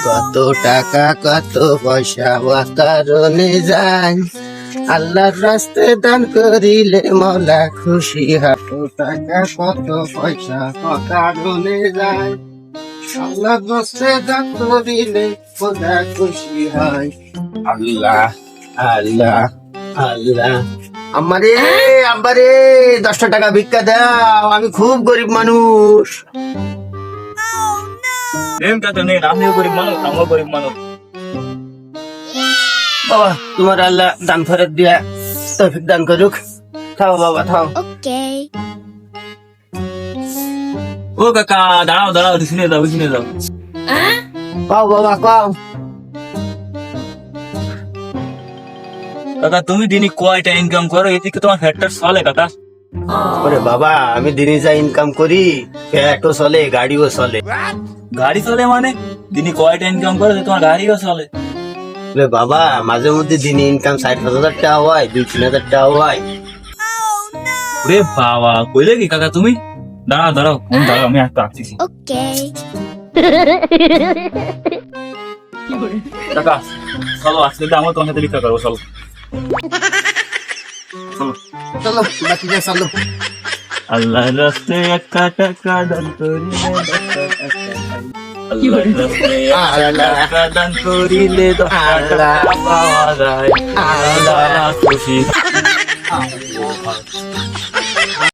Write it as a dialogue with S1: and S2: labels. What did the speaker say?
S1: কত টাকা কত পয়সা কারণে যায়, আল্লাহর রাস্তে দান করিলে মৌলা খুশি হয়। কত টাকা কত পয়সা কারণে যায়, আল্লাহর রাস্তে দান করিলে মৌলা খুশি হয়। আল্লাহ আল্লাহ আল্লাহ। আমারে আব্বারে 10টা টাকা ভিক্ষা দাও, আমি খুব গরিব মানুষ।
S2: আমিও গরিব মানুষ, আমিও গরিব মানুষ।
S1: বাবা তোমার আল্লাহ দান ফেরত দিয়া তৌফিক দান করুক। থাও বাবা থাও।
S3: Okay.
S2: ও কাকা দাঁড়াও দাঁড়াও, শুনে যাও শুনে যাও।
S1: পাও বাবা পাও।
S2: কাকা তুমি দিনই কয়টা ইনকাম করো, এদিকে তোমার ফ্যাক্টর চলে কাকা?
S1: ওরে বাবা আমি দিনে যা ইনকাম করি, ফ্যাটও চলে গাড়িও চলে।
S2: গাড়ি চলে মানে দিনই কয়টা ইনকাম করো যে তোমার গাড়িও চলে?
S1: ওরে বাবা মাঝে মধ্যে দিনে ইনকাম 60,000 টাকা হয়, 2-3,000 টাকা হয়।
S2: রে বাবা কইলে কি কাকা তুমি? দাঁড়াও দাঁড়াও দাঁড়াও, আমি একটা আসতেছি।
S3: Okay.
S2: কাকা চলো আজকে তো আমার তোমার সাথে ভিক্ষা করবো, চলো চলো।
S1: চলো বাকিটা চলো।
S2: আল্লাহ রাস্তে একটা টাকা দান করিলে, আল্লাহ রাস্তে একটা টাকা দান করিলে 10 টাকা পাওয়া যায়, আল্লাহ খুশি।